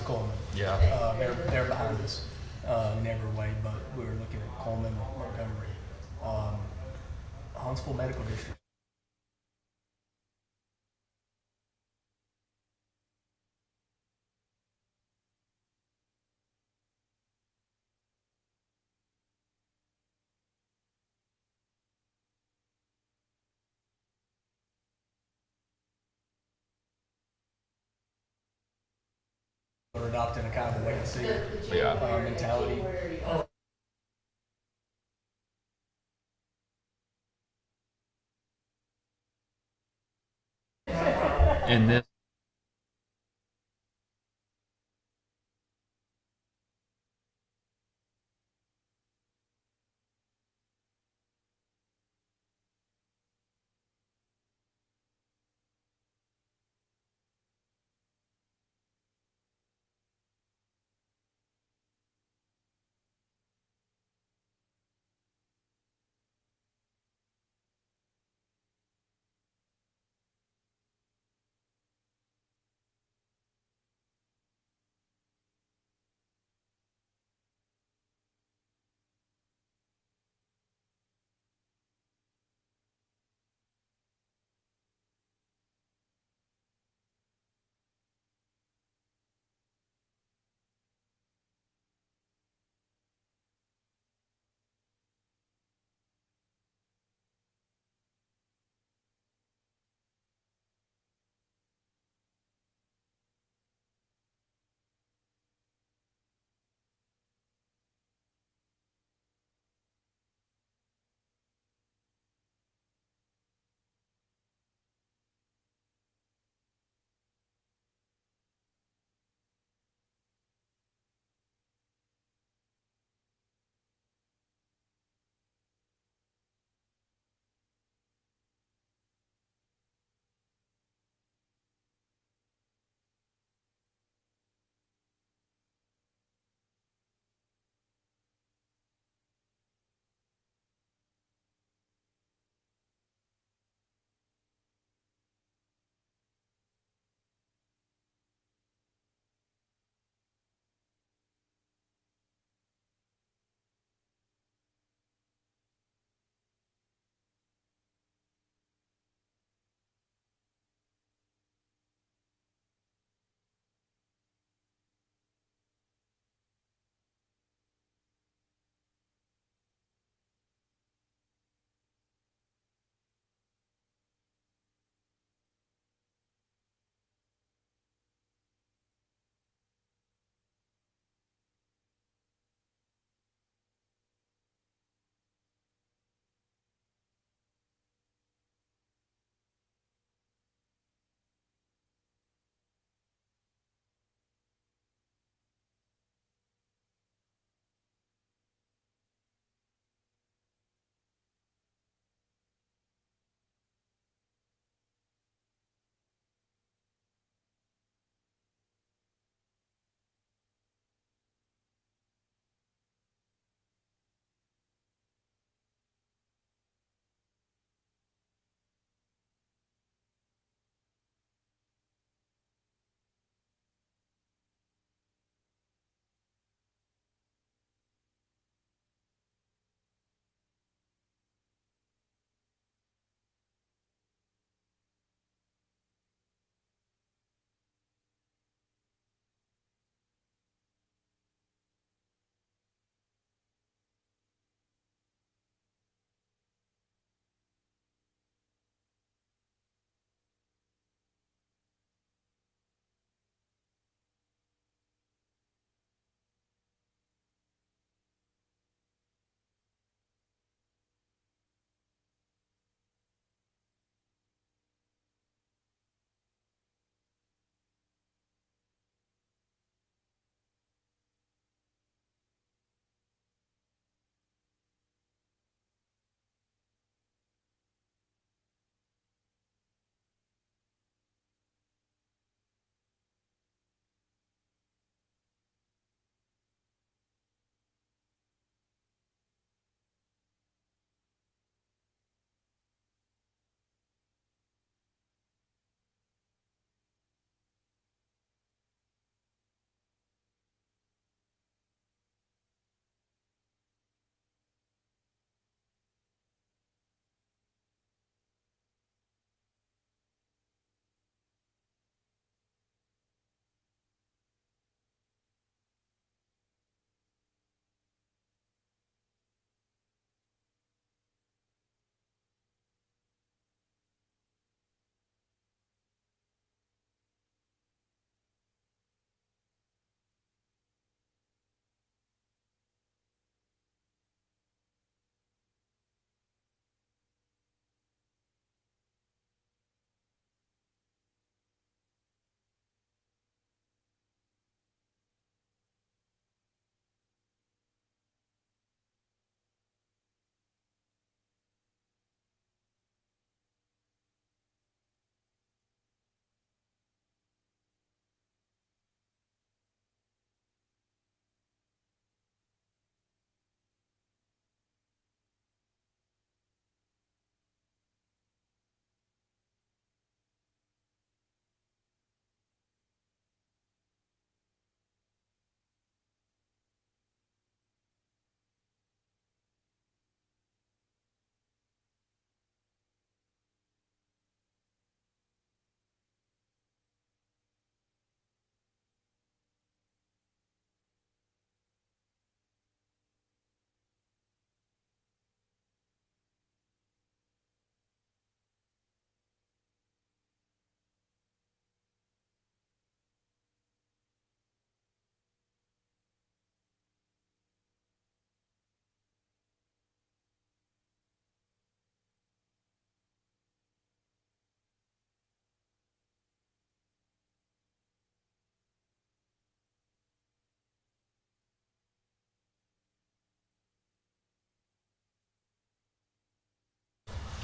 Coleman. Yeah. They're behind us in every way, but we were looking at Coleman, Montgomery, um, Huntsville Medical District. We're adopting a kind of a wait and see Yeah. mentality. In this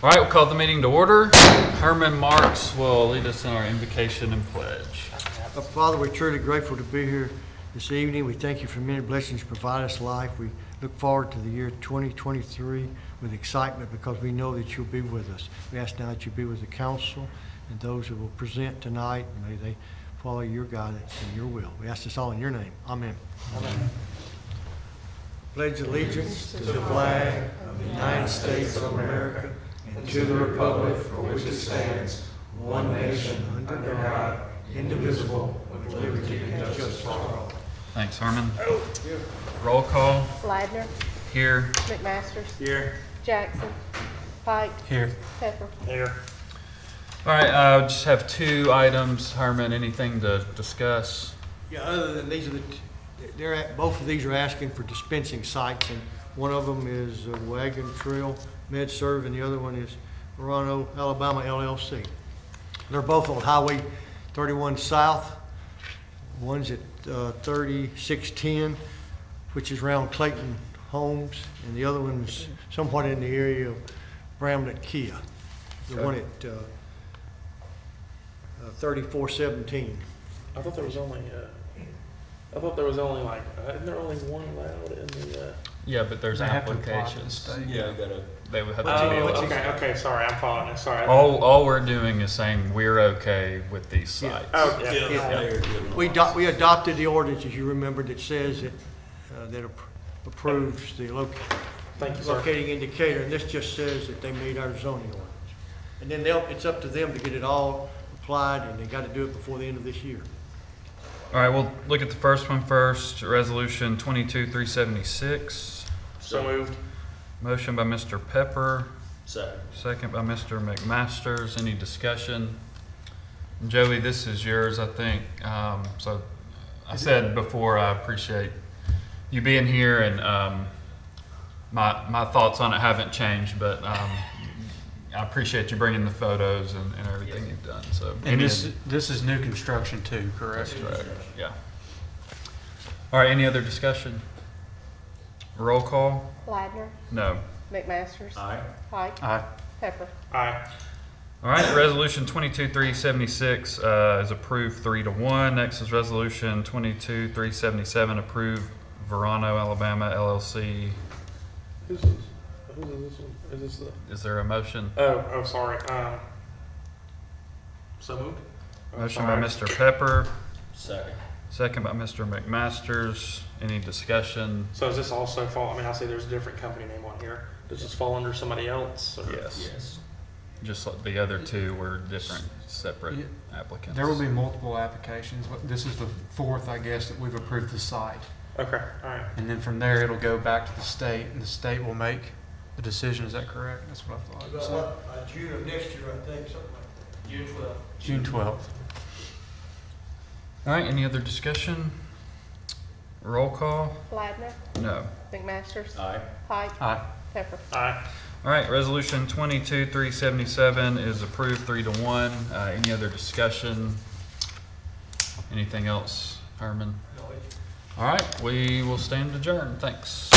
All right, we'll call the meeting to order. Herman Marks will lead us in our invocation and pledge. Father, we're truly grateful to be here this evening. We thank you for many blessings you provide us life. We look forward to the year 2023 with excitement because we know that you'll be with us. We ask now that you be with the council and those who will present tonight. May they follow your guidance and your will. We ask this all in your name. Amen. Amen. Pledge allegiance to the flag of the United States of America and to the republic for which it stands, one nation, under God, indivisible, with liberty and justice for all. Thanks, Herman. Roll call. Ladner. Here. McMasters. Here. Jackson. Pike. Here. Pepper. Here. All right, just have 2 items. Herman, anything to discuss? Yeah, other than these are both of these are asking for dispensing sites, and one of them is Wagon Trail MedServ, and the other one is Verano, Alabama LLC. They're both on Highway 31 South. One's at 3610, which is around Clayton Homes, and the other one's somewhat in the area of Bramlett Kia. The one at 3417. I thought there was only. I thought there was only like. Isn't there only one allowed in the? Yeah, but there's applications. Yeah, They would have to Oh, be okay. Sorry, I'm following. Sorry. All we're doing is saying we're okay with these sites. Oh, yeah. We adopted the ordinance, as you remember, that says that approves the Thank you, sir. locating indicator, and this just says that they meet our zoning ordinance. And then it's up to them to get it all applied, and they got to do it before the end of this year. All right, we'll look at the first one first. Resolution 22-376. So moved. Motion by Mr. Pepper, Second. second by Mr. McMasters. Any discussion? Joey, this is yours, I think. So I said before, I appreciate you being here, and my thoughts on it haven't changed, but I appreciate you bringing the photos and everything you've done. So, And this is new construction too, correct? that's correct. Yeah. All right. Any other discussion? Roll call. Ladner. No. McMasters. Aye. Pike. Aye. Pepper. Aye. All right. Resolution 22-376 is approved 3-1. Next is Resolution 22-377, approve Verano, Alabama LLC. Who's this? Who's this one? Is this the? Is there a motion? Oh, sorry. So moved. Motion by Mr. Pepper, Second. second by Mr. McMasters. Any discussion? So does this also fall? I mean, I see there's a different company name on here. Does this fall under somebody else? Or? Yes. Yes. Just like the other 2 were different, separate applicants. There will be multiple applications, but this is the 4th, I guess, that we've approved the site. Okay. All right. And then from there, it'll go back to the state, and the state will make the decision. Is that correct? That's what I thought. So, June of next year, I think, something like that. June 12th. June 12th. All right. Any other discussion? Roll call. Ladner. No. McMasters. Aye. Pike. Aye. Pepper. Aye. All right, Resolution 22-377 is approved 3-1. Any other discussion? Anything else, Herman? All right, we will stand adjourned. Thanks.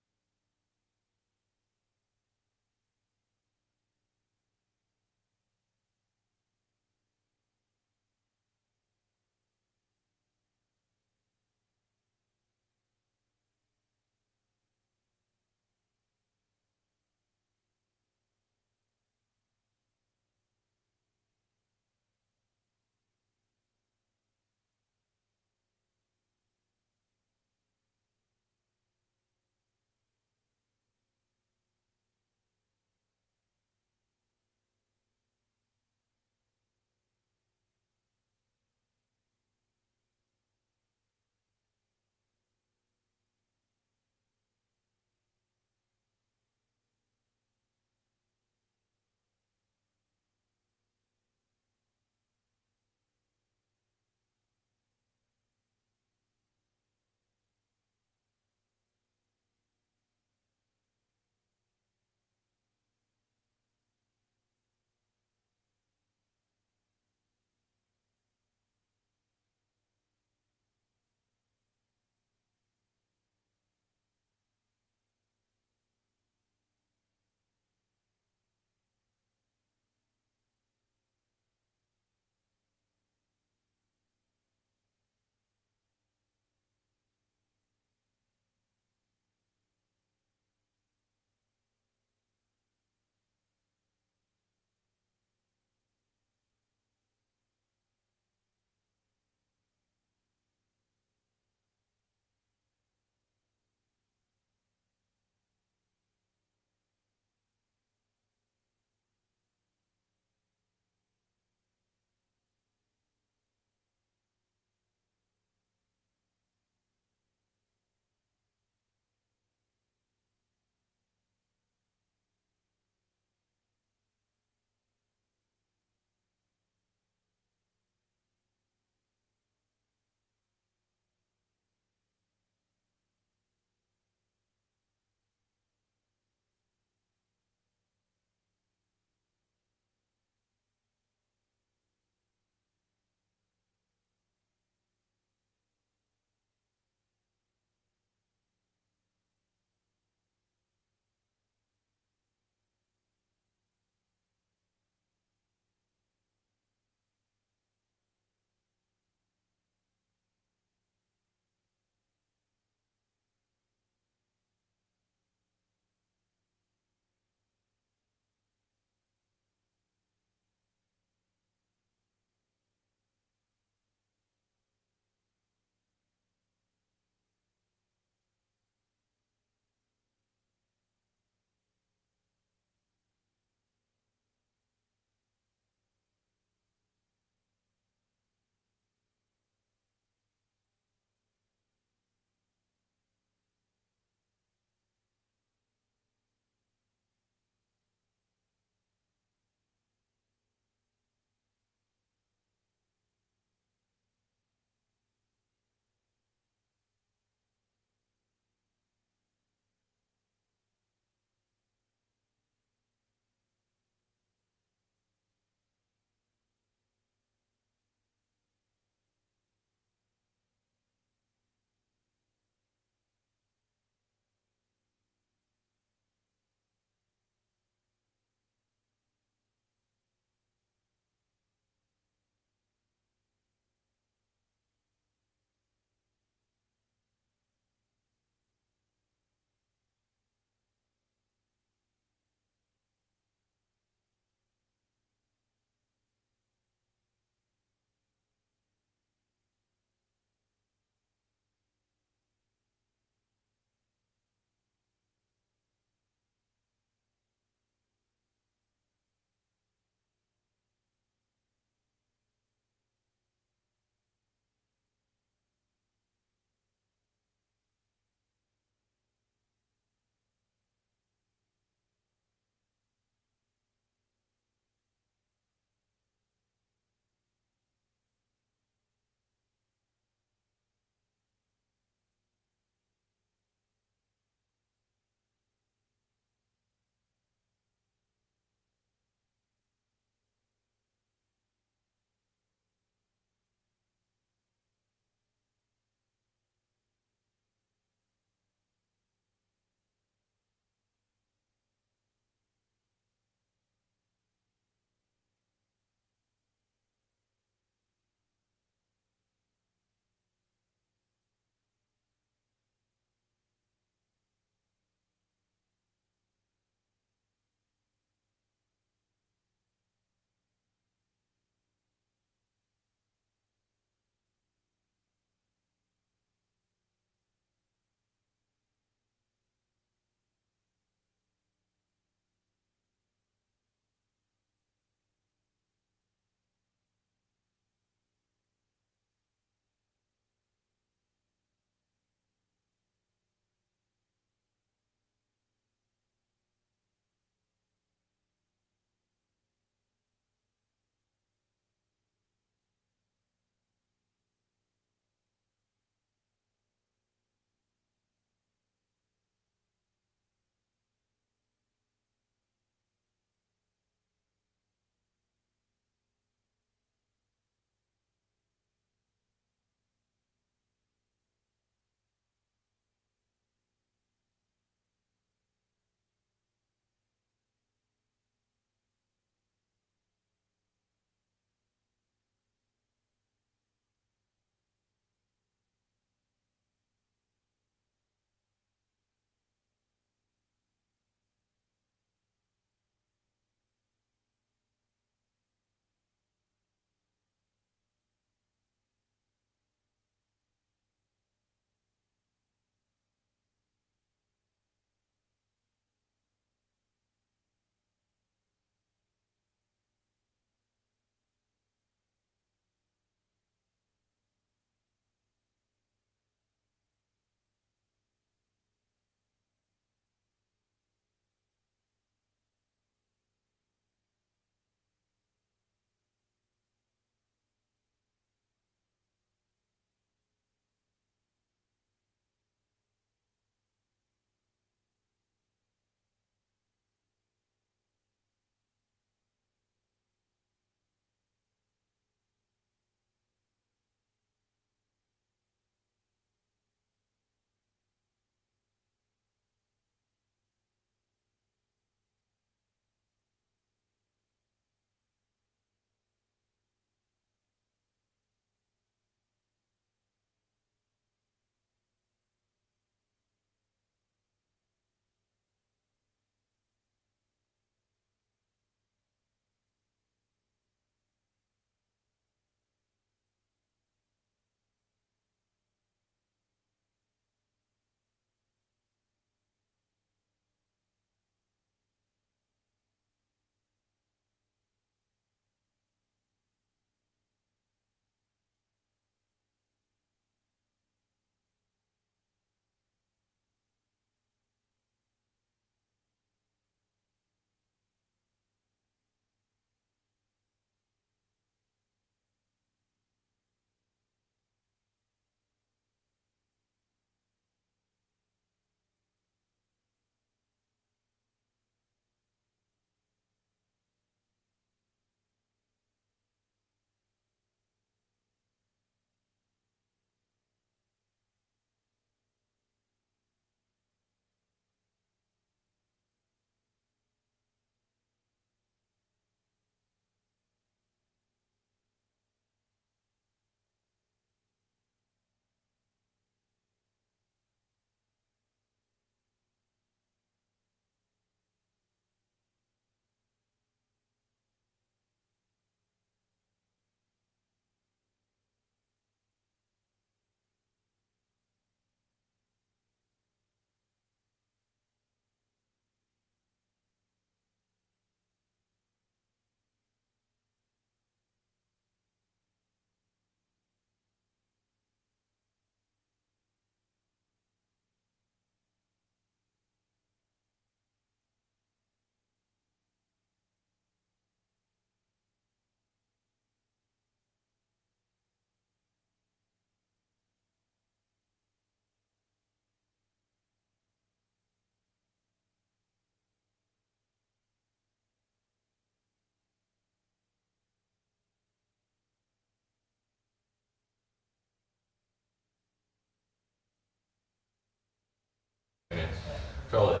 fellow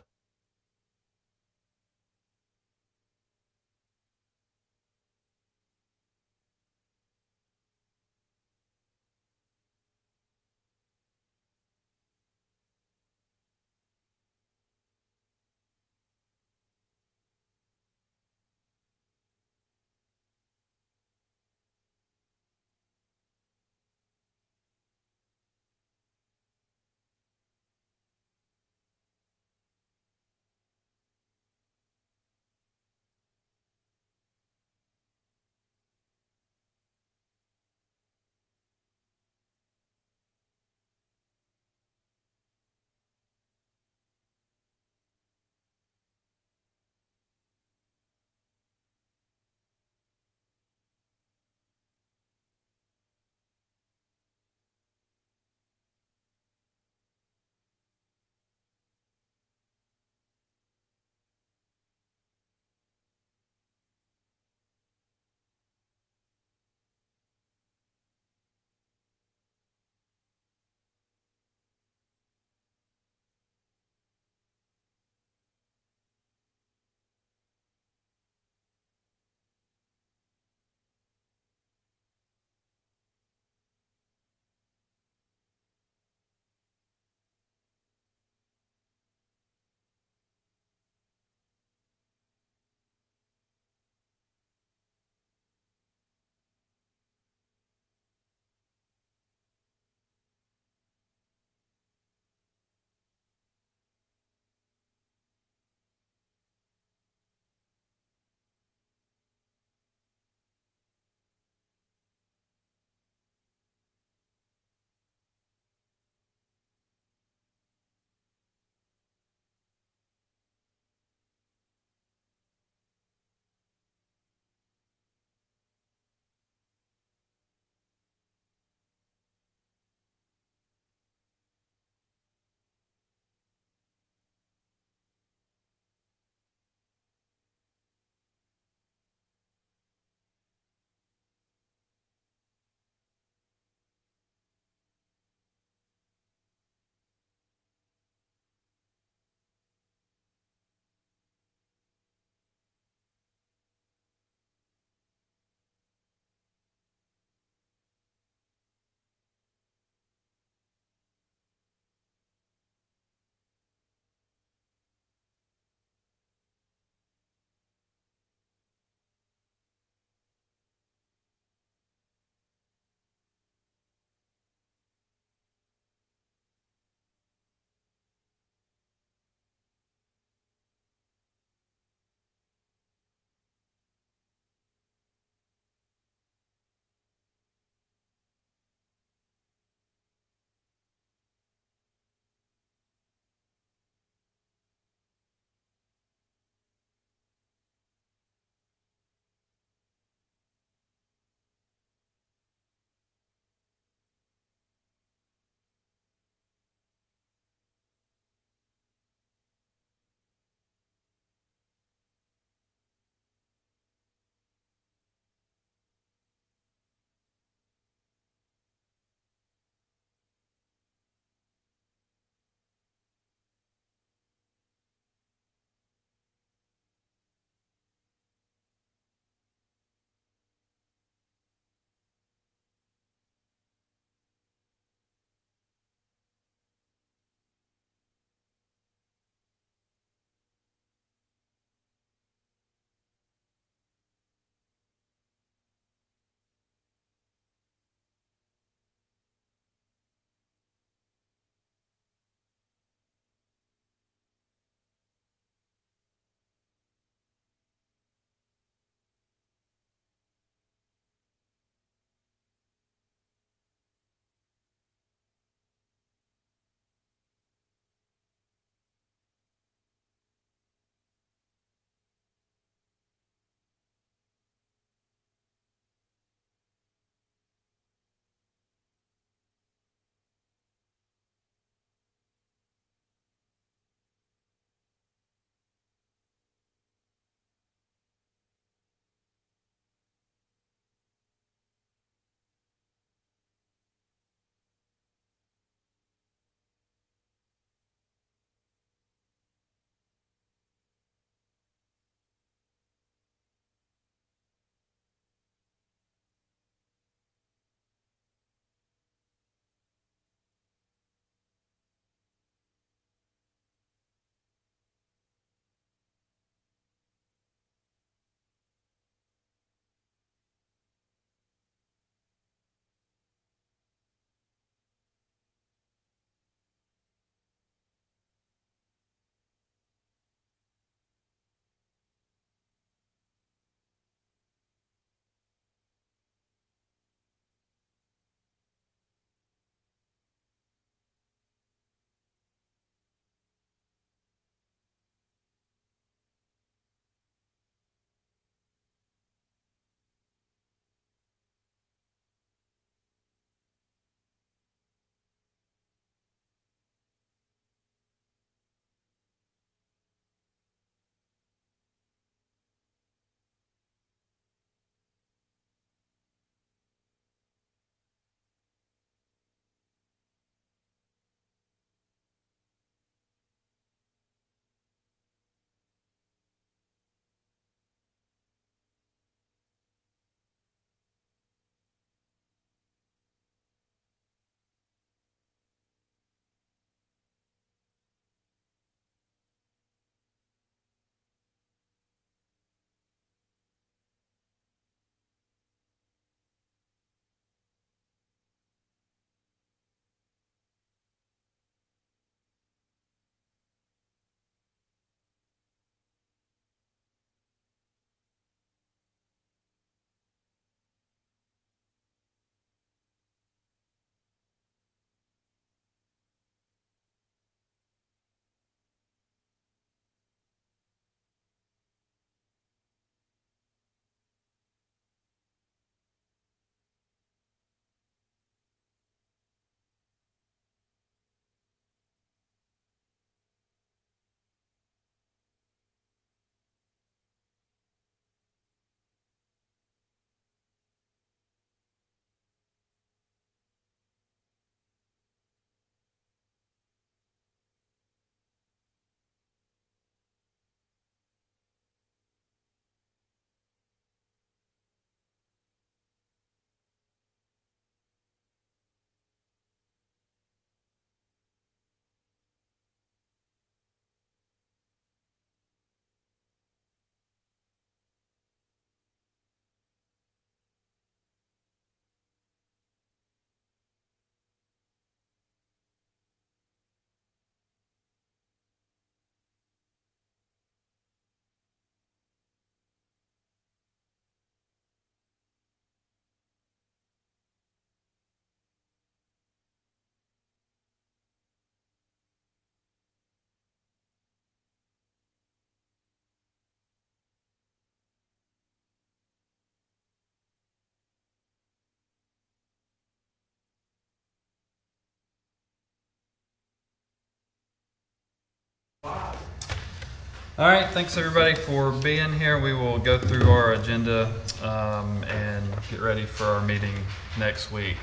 All right, thanks everybody for being here. We will go through our agenda and get ready for our meeting next week.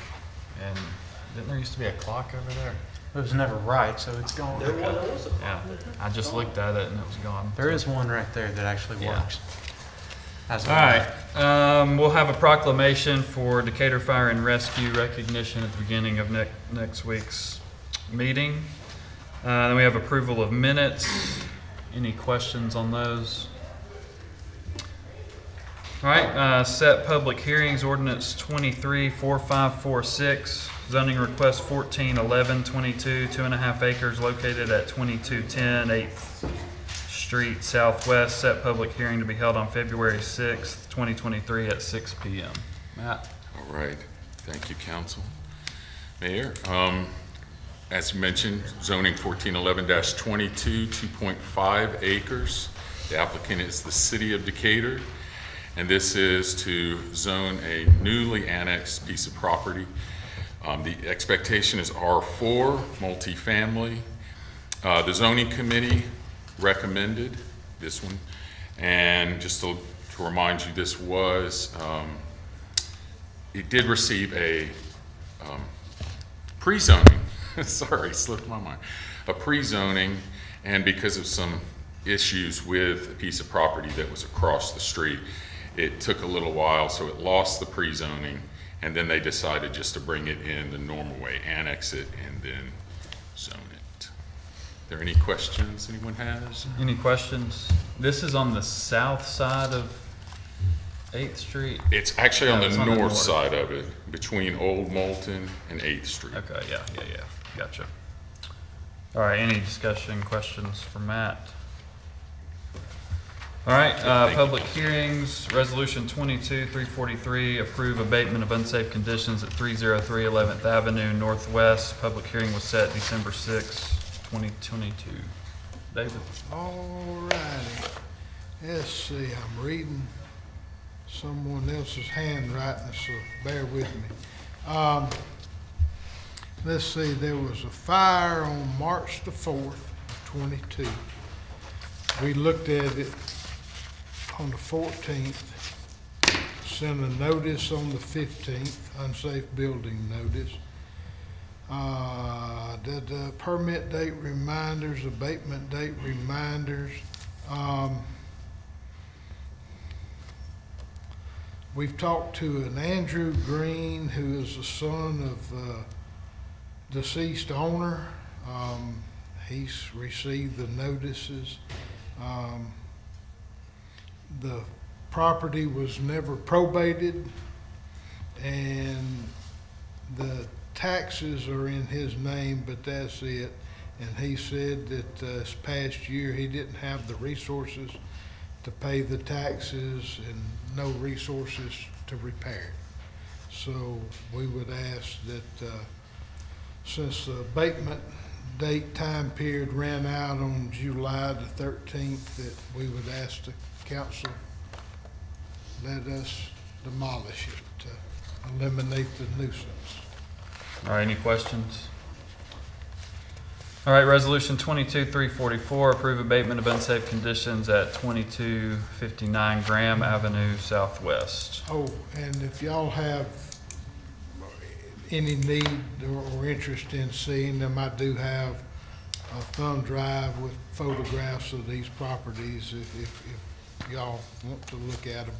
And didn't there used to be a clock over there? It was never right, so it's gone. There was a Yeah, I just looked at it and it was gone. There is one right there that actually Yeah. works. As of All right, we'll have a proclamation for Decatur Fire and Rescue recognition at the beginning of next week's meeting. Then we have approval of minutes. Any questions on those? All right, set public hearings, ordinance 234546, zoning request 141122, 2.5 acres located at 2210 8th Street Southwest, set public hearing to be held on February 6th, 2023 at 6 p.m. Matt? All right, thank you, council. Mayor, as you mentioned, zoning 1411-22, 2.5 acres. The applicant is the city of Decatur, and this is to zone a newly annexed piece of property. The expectation is R4, multifamily. The zoning committee recommended this one, and just to remind you, this was, it did receive a pre-zoning. Sorry, slipped my mind. A pre-zoning, and because of some issues with a piece of property that was across the street, it took a little while, so it lost the pre-zoning, and then they decided just to bring it in the normal way, annex it, and then zone it. Are there any questions anyone has? Any questions? This is on the south side of 8th Street? It's actually on Yeah, the it's on the north north. side of it, between Old Moulton and 8th Street. Okay, yeah, gotcha. All right, any discussion, questions for Matt? All right, thank you. public hearings, resolution 22-343, approve abatement of unsafe conditions at 303 11th Avenue Northwest. Public hearing was set December 6, 2022. David? All righty. Let's see, I'm reading someone else's handwriting, so bear with me. Let's see, there was a fire on March the 4th, of 22. We looked at it on the 14th, sent a notice on the 15th, unsafe building notice. The permit date reminders, abatement date reminders. We've talked to an Andrew Green, who is the son of deceased owner. He's received the notices. The property was never probated, and the taxes are in his name, but that's it. And he said that this past year he didn't have the resources to pay the taxes and no resources to repair it. So we would ask that since the abatement date time period ran out on July the 13th, that we would ask the council let us demolish it to eliminate the nuisance. All right, any questions? All right, resolution 22-344, approve abatement of unsafe conditions at 2259 Graham Avenue Southwest. Oh, and if y'all have any need or interest in seeing them, I do have a thumb drive with photographs of these properties if y'all want to look at them.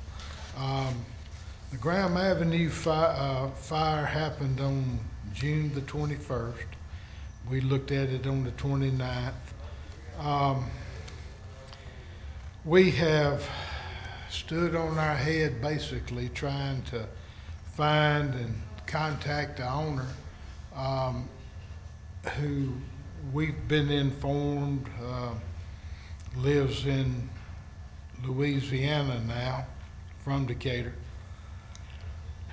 The Graham Avenue fire happened on June the 21st. We looked at it on the 29th. We have stood on our head basically trying to find and contact the owner, who we've been informed lives in Louisiana now, from Decatur.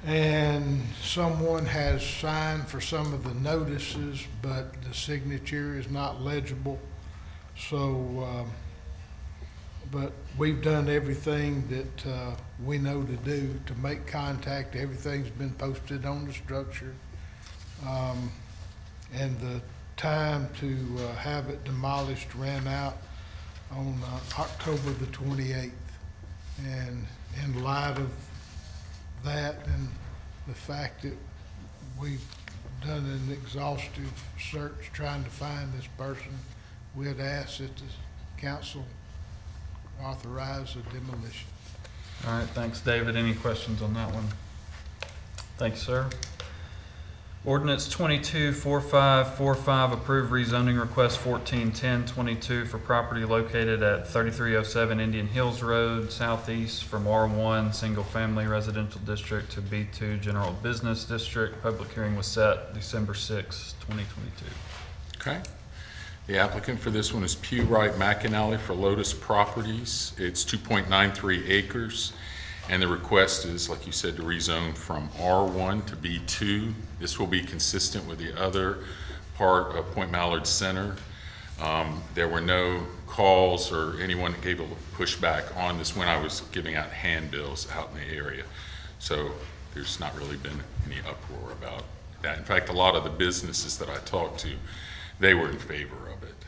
And someone has signed for some of the notices, but the signature is not legible. So, but we've done everything that we know to do to make contact. Everything's been posted on the structure. And the time to have it demolished ran out on October the 28th. And in light of that and the fact that we've done an exhaustive search trying to find this person, we'd ask that the council authorize a demolition. All right, thanks, David. Any questions on that one? Thanks, sir. Ordinance 224545, approve rezoning request 141022 for property located at 3307 Indian Hills Road, southeast from R1 Single Family Residential District to B2 General Business District. Public hearing was set December 6, 2022. Okay. The applicant for this one is Pew Wright McAnally for Lotus Properties. It's 2.93 acres. And the request is, like you said, to rezone from R1 to B2. This will be consistent with the other part of Point Mallard Center. There were no calls or anyone that gave a pushback on this when I was giving out handbills out in the area. So there's not really been any uproar about that. In fact, a lot of the businesses that I talked to, they were in favor of it.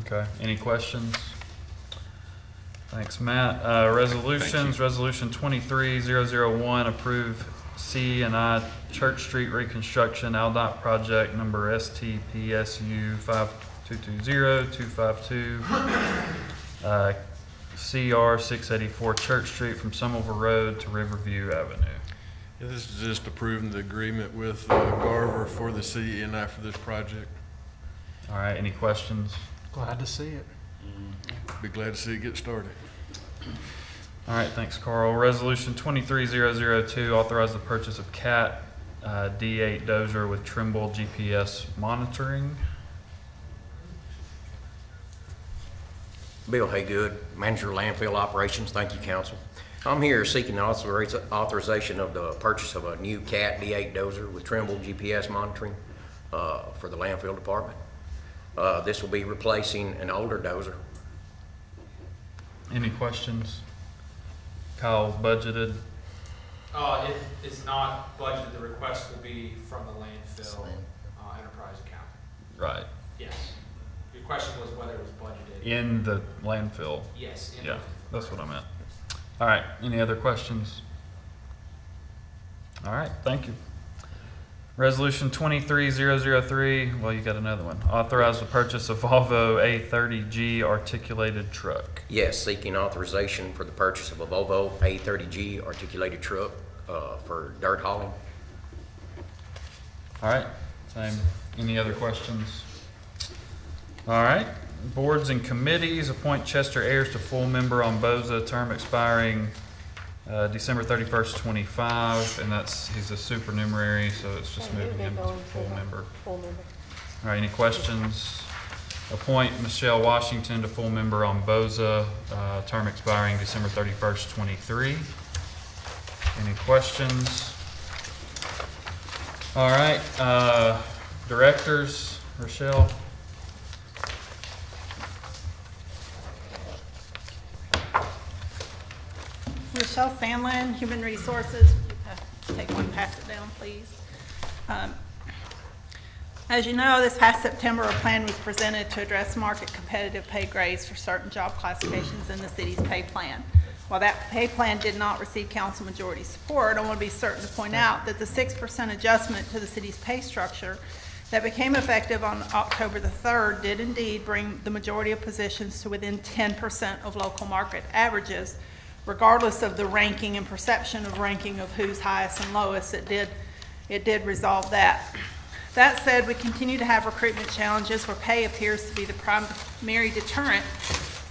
Okay, any questions? Thanks, Matt. Resolutions, Thank you. Resolution 23001, approve C&I Church Street reconstruction, AlDOT project number STPSU 5220252, CR 684 Church Street from Somerville Road to Riverview Avenue. Yeah, this is just approving the agreement with Garver for the CE&I for this project. All right, any questions? Glad to see it. Be glad to see it get started. All right, thanks, Carl. Resolution 23002, authorize the purchase of CAT D8 dozer with Trimble GPS monitoring. Bill Haygood, Manager of Landfill Operations. Thank you, Council. I'm here seeking authorization of the purchase of a new CAT D8 dozer with Trimble GPS monitoring for the landfill department. This will be replacing an older dozer. Any questions? Kyle's budgeted. It is not budgeted. The request will be from the landfill enterprise account. Right. Yes. Your question was whether it was budgeted. In the landfill. Yes. Yeah, that's what I meant. All right, any other questions? All right, thank you. Resolution 23003, well, you got another one. Authorize the purchase of Volvo A30G articulated truck. Yes, seeking authorization for the purchase of a Volvo A30G articulated truck for dirt hauling. All right, same. Any other questions? All right, boards and committees, appoint Chester Ayers to full member on BOZA, term expiring December 31st, 25, and he's a supernumerary, so it's just moving him to full member. Full member. All right, any questions? Appoint Michelle Washington to full member on BOZA, term expiring December 31st, 23. Any questions? All right, directors, Rochelle. Rochelle Sandlin, Human Resources. Take one, pass it down, please. As you know, this past September, a plan was presented to address market competitive pay grades for certain job classifications in the city's pay plan. While that pay plan did not receive council majority support, I want to be certain to point out that the 6% adjustment to the city's pay structure that became effective on October the 3rd did indeed bring the majority of positions to within 10% of local market averages, regardless of the ranking and perception of ranking of who's highest and lowest. It did resolve that. That said, we continue to have recruitment challenges where pay appears to be the primary deterrent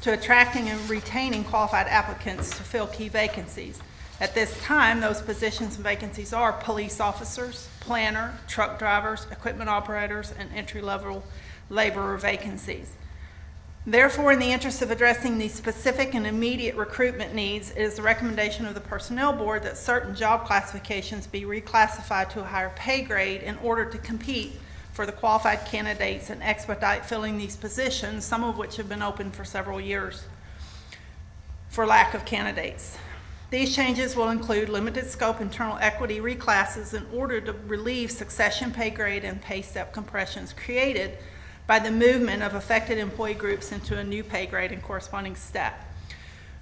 to attracting and retaining qualified applicants to fill key vacancies. At this time, those positions and vacancies are police officers, planner, truck drivers, equipment operators, and entry-level laborer vacancies. Therefore, in the interest of addressing these specific and immediate recruitment needs, it is the recommendation of the Personnel Board that certain job classifications be reclassified to a higher pay grade in order to compete for the qualified candidates and expedite filling these positions, some of which have been open for several years for lack of candidates. These changes will include limited scope internal equity reclasses in order to relieve succession pay grade and pay step compressions created by the movement of affected employee groups into a new pay grade and corresponding step.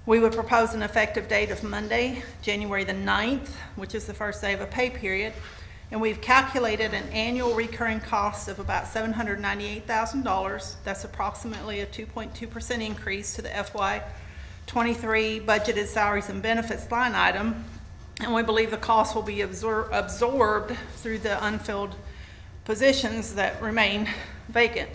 We would propose an effective date of Monday, January the 9th, which is the first day of a pay period, and we've calculated an annual recurring cost of about $798,000. That's approximately a 2.2% increase to the FY23 budgeted salaries and benefits line item, and we believe the cost will be absorbed through the unfilled positions that remain vacant.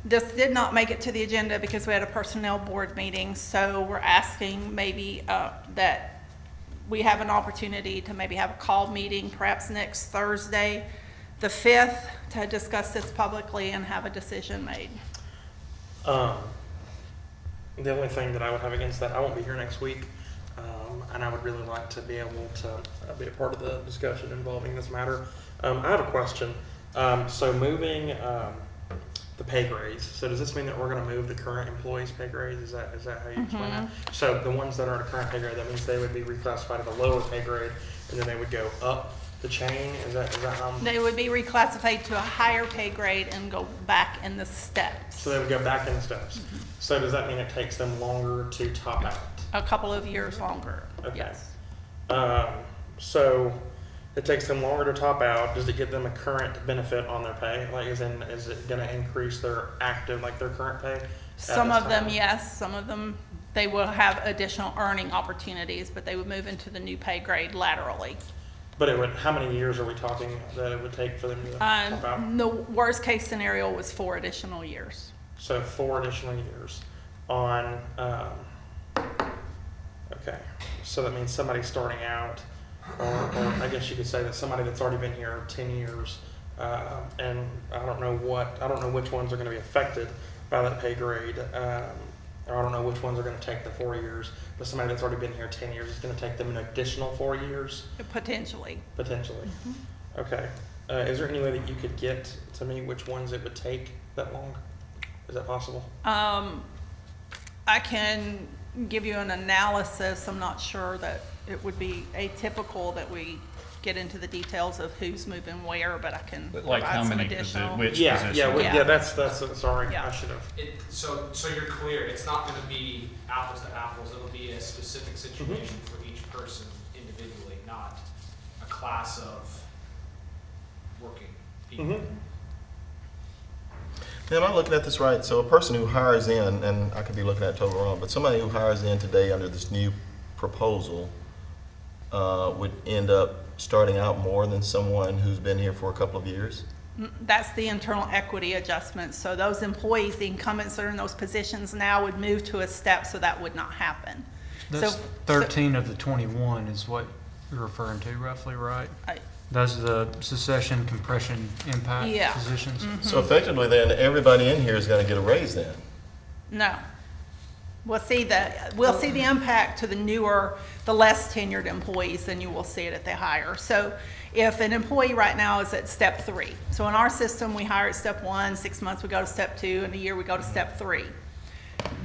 This did not make it to the agenda because we had a personnel board meeting, so we're asking maybe that we have an opportunity to maybe have a call meeting, perhaps next Thursday, the 5th, to discuss this publicly and have a decision made. The only thing that I would have against that, I won't be here next week, and I would really like to be able to be a part of the discussion involving this matter. I have a question. So moving the pay grades, so does this mean that we're going to move the current employees' pay grades? Is that how you explain that? So the ones that are at a current pay grade, that means they would be reclassified at a lower pay grade, and then they would go up the chain? Is that how? They would be reclassified to a higher pay grade and go back in the steps. So they would go back in the steps. So does that mean it takes them longer to top out? A couple of years longer, Okay. yes. So it takes them longer to top out. Does it give them a current benefit on their pay? Like, is it going to increase their their current pay? Some of them, yes. Some of them, they will have additional earning opportunities, but they would move into the new pay grade laterally. But how many years are we talking that it would take for them to top out? The worst case scenario was 4 additional years. So 4 additional years on, okay. So that means somebody starting out, or I guess you could say that somebody that's already been here 10 years, and I don't know which ones are going to be affected by that pay grade, or I don't know which ones are going to take the 4 years, but somebody that's already been here 10 years is going to take them an additional 4 years? Potentially. Potentially. Okay. Is there any way that you could get to me which ones it would take that long? Is that possible? I can give you an analysis. I'm not sure that it would be atypical that we get into the details of who's moving where, but I can But like provide how some many additional. which Yeah, position? yeah, that's sorry, Yeah. I should have. So you're clear, it's not gonna be apples to apples, it'll be a specific situation for each person individually, not a class of working people. Am I looking at this right? So a person who hires in, and I could be looking at it totally wrong, but somebody who hires in today under this new proposal would end up starting out more than someone who's been here for a couple of years? That's the internal equity adjustment. So those employees, the incumbents that are in those positions now would move to a step, so that would not happen. That's So- 13 of the 21 is what you're referring to roughly, right? Those are the succession, compression, impact Yeah. positions? So effectively then, everybody in here is gonna get a raise then? No. We'll see the impact to the less tenured employees than you will see it at the higher. So if an employee right now is at step 3, so in our system, we hire at step 1, 6 months we go to step 2, and a year we go to step 3.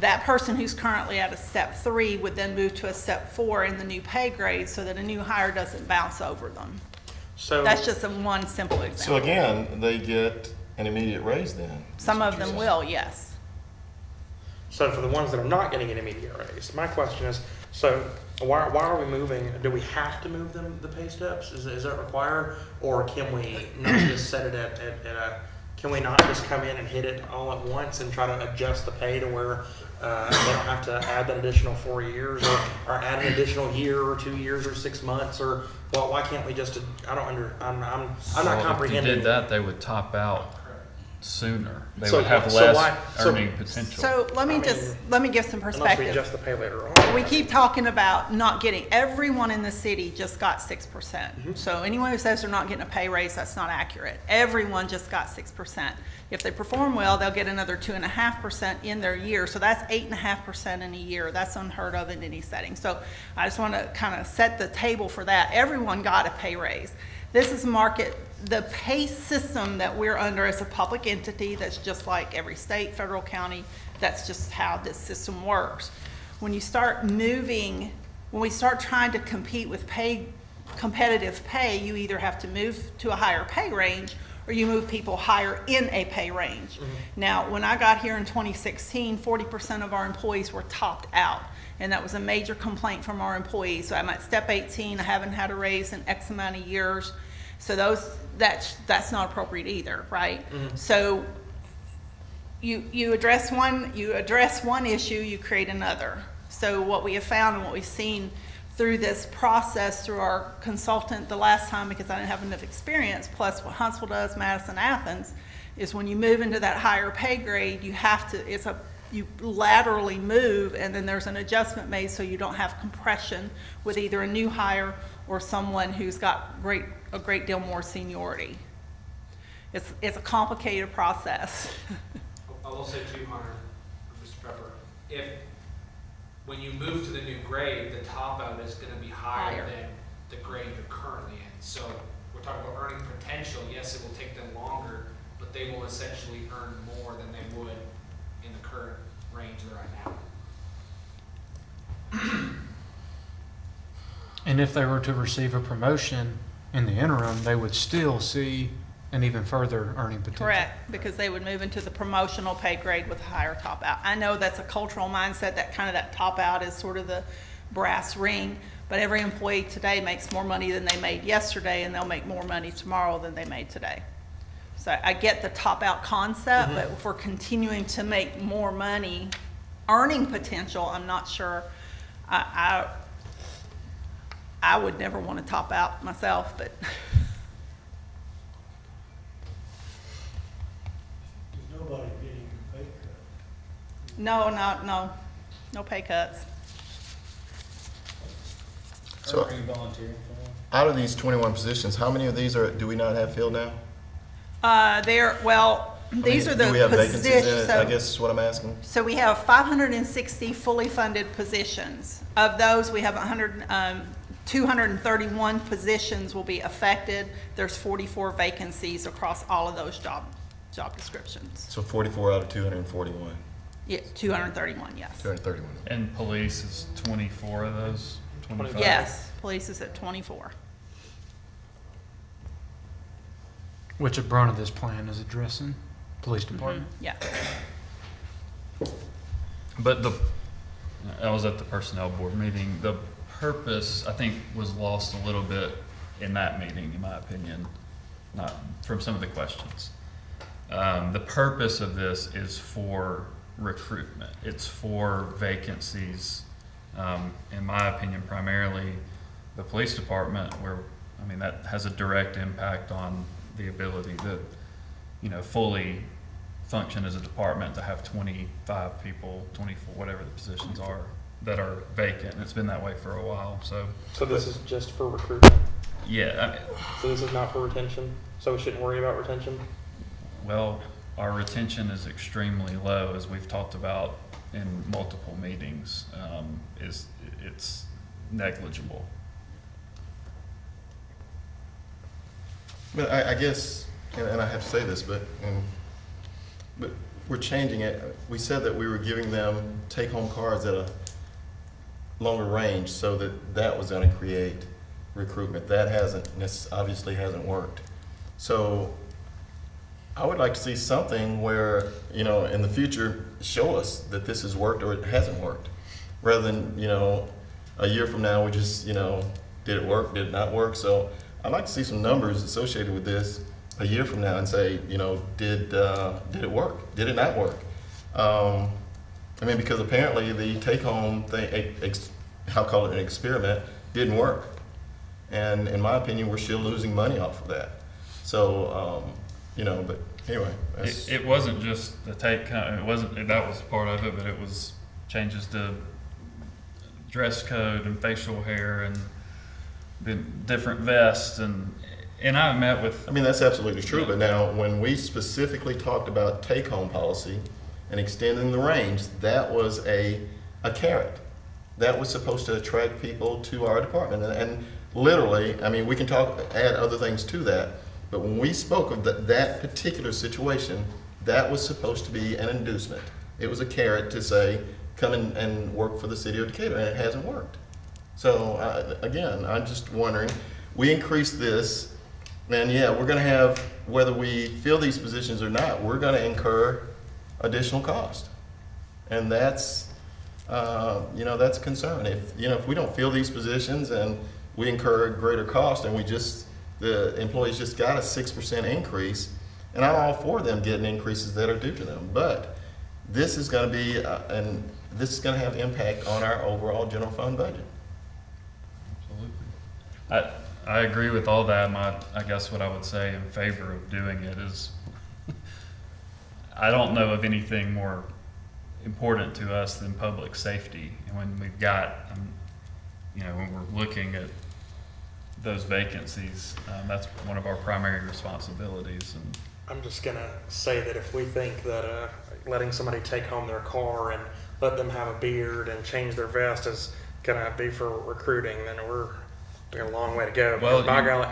That person who's currently at a step 3 would then move to a step 4 in the new pay grade so that a new hire doesn't bounce over them. So That's just one simple example. So again, they get an immediate raise then? Some of them will, yes. So for the ones that are not getting an immediate raise, my question is, so why are we moving? Do we have to move them the pay steps? Is that required, or can we not just set it at a? Can we not just come in and hit it all at once and try to adjust the pay to where they don't have to add that additional 4 years, or add an additional year or 2 years or 6 months, or well, why can't we just? I'm not comprehending. If you did that, they would top out sooner. They So would have so less why- so- earning potential. So let me give some Unless we perspective. adjust the pay later on. We keep talking about not getting, everyone in the city just got 6%. So anyone who says they're not getting a pay raise, that's not accurate. Everyone just got 6%. If they perform well, they'll get another 2.5% in their year. So that's 8.5% in a year. That's unheard of in any setting. So I just want to kind of set the table for that. Everyone got a pay raise. This is the pay system that we're under as a public entity that's just like every state, federal, county. That's just how this system works. When we start trying to compete with pay competitive pay, you either have to move to a higher pay range or you move people higher in a pay range. Now, when I got here in 2016, 40% of our employees were topped out. And that was a major complaint from our employees. So I'm at step 18, I haven't had a raise in X amount of years. So that's not appropriate either, right? So you address one issue, you create another. So what we have found and what we've seen through this process, through our consultant the last time, because I didn't have enough experience, plus what Huntsville does, Madison, Athens, is when you move into that higher pay grade, you laterally move, and then there's an adjustment made so you don't have compression with either a new hire or someone who's got a great deal more seniority. It's a complicated process. I will say too, Hunter, Mr. Pepper, when you move to the new grade, the top out is going to be higher than the grade you're currently in. So we're talking about earning potential. Yes, it will take them longer, but they will essentially earn more than they would in the current range they're at now. And if they were to receive a promotion in the interim, they would still see an even further earning potential. Correct, because they would move into the promotional pay grade with a higher top out. I know that's a cultural mindset, that top out is sort of the brass ring, but every employee today makes more money than they made yesterday, and they'll make more money tomorrow than they made today. So I get the top out concept, but if we're continuing to make more money, earning potential, I'm not sure. I would never want to top out myself, but. Nobody getting a pay cut. No pay cuts. So, out of these 21 positions, how many of these do we not have filled now? These are the Do we have vacancies in positions. it, I guess is what I'm asking? So we have 560 fully funded positions. Of those, we have 231 positions will be affected. There's 44 vacancies across all of those job descriptions. So 44 out of 241. Yeah, 231, yes. 231. And police is 24 of those? 25? Yes, police is at 24. Which a brunt of this plan is addressing, police department. Yeah. But I was at the personnel board meeting. The purpose, I think, was lost a little bit in that meeting, in my opinion, not from some of the questions. The purpose of this is for recruitment. It's for vacancies, in my opinion, primarily the police department, where, that has a direct impact on the ability to, fully function as a department, to have 25 people, 24, whatever the positions are, that are vacant. And it's been that way for a while, so. So this is just for recruitment? Yeah. So this is not for retention? So we shouldn't worry about retention? Well, our retention is extremely low, as we've talked about in multiple meetings. It's negligible. But I guess, and I have to say this, but we're changing it. We said that we were giving them take-home cards at a longer range, so that was going to create recruitment. That obviously hasn't worked. So I would like to see something where, in the future, show us that this has worked or it hasn't worked, rather than, a year from now we just, did it work, did it not work? So I'd like to see some numbers associated with this a year from now and say, did it work? Did it not work? Because apparently the take-home thing, I'll call it an experiment, didn't work. And in my opinion, we're still losing money off of that. So, but anyway. It wasn't just the that was part of it, but it was changes to dress code and facial hair and the different vests, and I met with. That's absolutely true. But now, when we specifically talked about take-home policy and extending the range, that was a carrot. That was supposed to attract people to our department, and literally, we can add other things to that. But when we spoke of that particular situation, that was supposed to be an inducement. It was a carrot to say, come and work for the city of Decatur, and it hasn't worked. So again, I'm just wondering, we increase this, then yeah, we're gonna have, whether we fill these positions or not, we're gonna incur additional cost. And that's, that's a concern. If we don't fill these positions and we incur greater cost and the employees just got a 6% increase, and I'm all for them getting increases that are due to them, but this is gonna be, this is gonna have impact on our overall general fund budget. I agree with all that. I guess what I would say in favor of doing it is, I don't know of anything more important to us than public safety. And when we've got, when we're looking at those vacancies, that's one of our primary responsibilities. And I'm just gonna say that if we think that letting somebody take home their car and let them have a beard and change their vest is gonna be for recruiting, then we're got a long way to go. Well, Because by golly,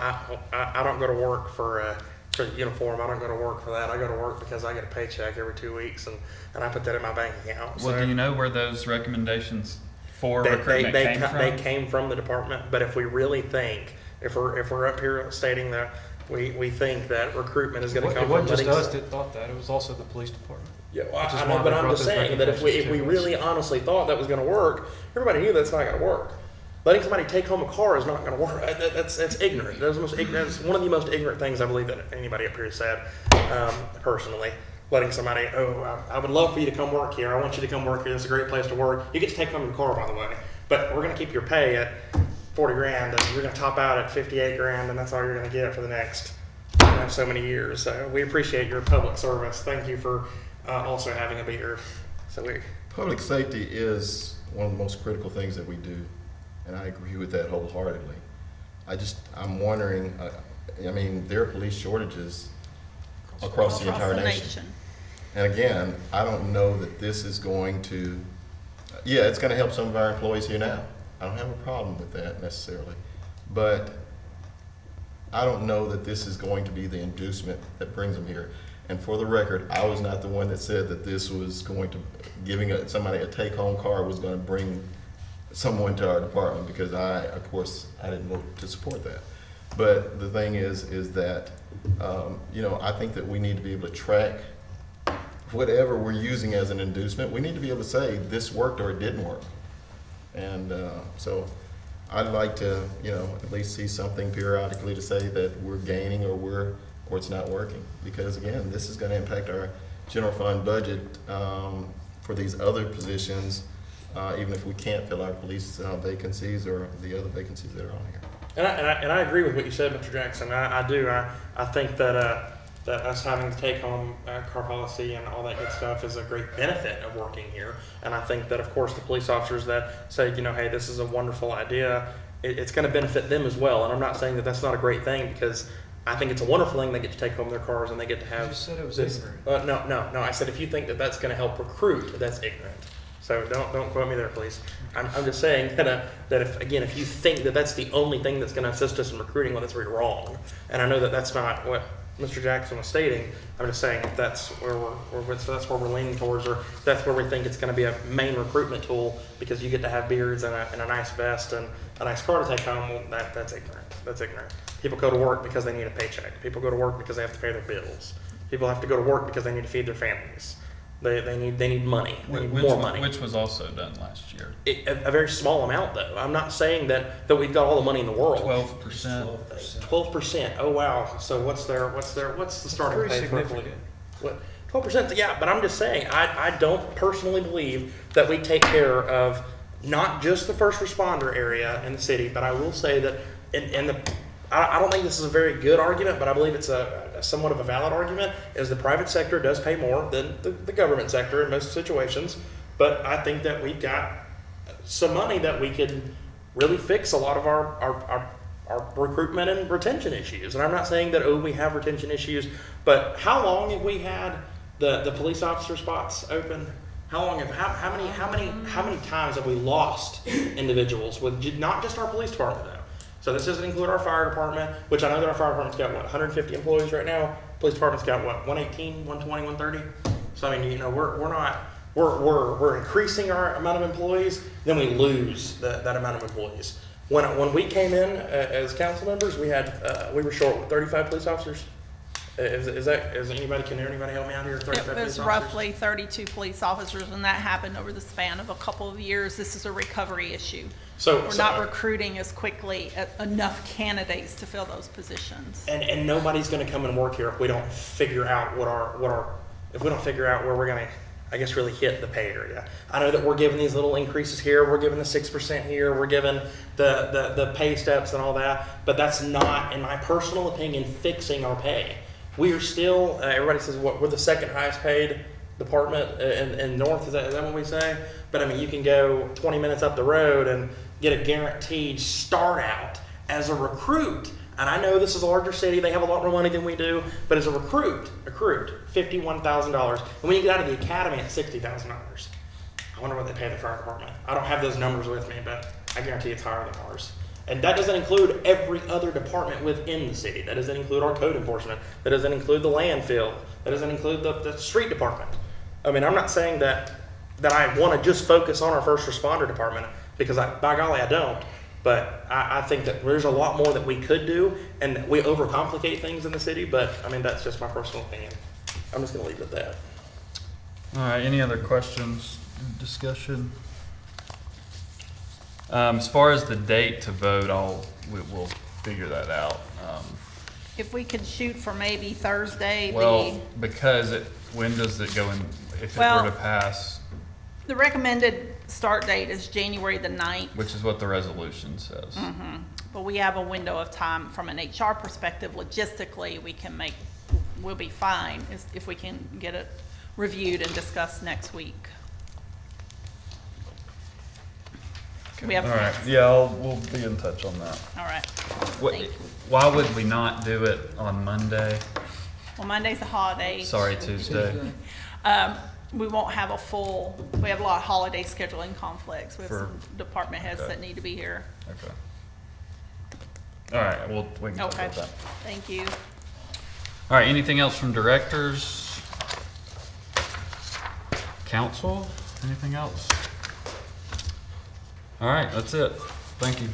I don't go to work for the uniform. I don't go to work for that. I go to work because I get a paycheck every 2 weeks, and I put that in my bank account. Well, do you know where those recommendations for recruitment came from? They came from the department. But if we really think, if we're up here stating that we think that recruitment is going to come It from wasn't just letting us that thought that, it was also the police department. Yeah, well, Which is I why know, but they I'm brought just those saying that if we recommendations to really honestly thought that was going to work, everybody knew that's not going to work. Letting somebody take home a car is not going to work. That's ignorant. That's one of the most ignorant things I believe that anybody up here has said, personally. Letting somebody, I would love for you to come work here. I want you to come work here. This is a great place to work. You get to take home your car, by the way. But we're going to keep your pay at 40 grand, and you're going to top out at 58 grand, and that's all you're going to get for the next so many years. So we appreciate your public service. Thank you for also having a beard. Public safety is one of the most critical things that we do, and I agree with that wholeheartedly. I'm wondering, there are police shortages across the entire nation. And again, I don't know that this is going to, it's going to help some of our employees here now. I don't have a problem with that necessarily, but I don't know that this is going to be the inducement that brings them here. And for the record, I was not the one that said that this was going to, giving somebody a take-home car was going to bring someone to our department, because I didn't vote to support that. But the thing is that, I think that we need to be able to track whatever we're using as an inducement. We need to be able to say this worked or it didn't work. And so I'd like to, at least see something periodically to say that we're gaining or it's not working. Because again, this is going to impact our general fund budget for these other positions, even if we can't fill our police vacancies or the other vacancies that are on here. And I agree with what you said, Mr. Jackson. I do. I think that us having the take-home car policy and all that good stuff is a great benefit of working here. And I think that, of course, the police officers that say, hey, this is a wonderful idea, it's going to benefit them as well. And I'm not saying that that's not a great thing, because I think it's a wonderful thing they get to take home their cars and they get to have. You just said it was this. ignorant. No. I said if you think that that's going to help recruit, that's ignorant. So don't quote me there, please. I'm just saying that if you think that that's the only thing that's going to assist us in recruiting, well, that's very wrong. And I know that that's not what Mr. Jackson was stating. I'm just saying that's where we're leaning towards, or that's where we think it's going to be a main recruitment tool, because you get to have beards and a nice vest and a nice car to take home. Well, that's ignorant. That's ignorant. People go to work because they need a paycheck. People go to work because they have to pay their bills. People have to go to work because they need to feed their families. They need money. They need more money. Which was also done last year. A very small amount, though. I'm not saying that we've got all the money in the world. 12%. 12%. Oh wow. So what's the starting pay for what? 12%. Yeah, but I'm just saying I don't personally believe that we take care of not just the first responder area in the city, but I will say that I don't think this is a very good argument, but I believe it's a somewhat of a valid argument, is the private sector does pay more than the government sector in most situations. But I think that we've got some money that we could really fix a lot of our recruitment and retention issues. And I'm not saying that, we have retention issues, but how long have we had the police officer spots open? How many times have we lost individuals with not just our police department, though? So this doesn't include our fire department, which I know that our fire department's got 150 employees right now. Police department's got 118, 120, 130. So I mean, we're increasing our amount of employees, then we lose that amount of employees. When we came in as council members, we were short 35 police officers. Is anybody, can anybody help me out here? 35 It police was officers? roughly 32 police officers, and that happened over the span of a couple of years. This is a recovery issue. So We're not recruiting as quickly enough candidates to fill those positions. and nobody's going to come and work here if we don't figure out if we don't figure out where we're going to, I guess, really hit the pay area. I know that we're giving these little increases here, we're giving the 6% here, we're giving the pay steps and all that, but that's not, in my personal opinion, fixing our pay. We are still, everybody says, we're the second highest paid department in North, is that what we say? But I mean, you can go 20 minutes up the road and get a guaranteed start out as a recruit. And I know this is a larger city, they have a lot more money than we do, but as a recruit, $51,000. And when you get out of the academy at $60,000, I wonder what they pay the fire department. I don't have those numbers with me, but I guarantee it's higher than ours. And that doesn't include every other department within the city. That doesn't include our code enforcement. That doesn't include the landfill. That doesn't include the street department. I mean, I'm not saying that I want to just focus on our first responder department, because by golly, I don't. But I think that there's a lot more that we could do, and we overcomplicate things in the city, but I mean, that's just my personal opinion. I'm just gonna leave it at that. All right, any other questions, discussion? As far as the date to vote, we'll figure that out. If we could shoot for maybe Thursday, Well, because when does it go in, if it Well- were to pass, the recommended start date is January the 9th. which is what the resolution says. But we have a window of time from an HR perspective. Logistically, we'll be fine if we can get it reviewed and discussed next week. We have, All right, yeah, we'll be in touch on that. all right. What, Thank you. why would we not do it on Monday? Well, Monday's a holiday. Sorry, Tuesday. We won't have we have a lot of holiday scheduling conflicts. We have For- some department heads okay. that need to be here. Okay. All right, we can talk Okay, about that. thank you. All right, anything else from directors? Council, anything else? All right, that's it. Thank you.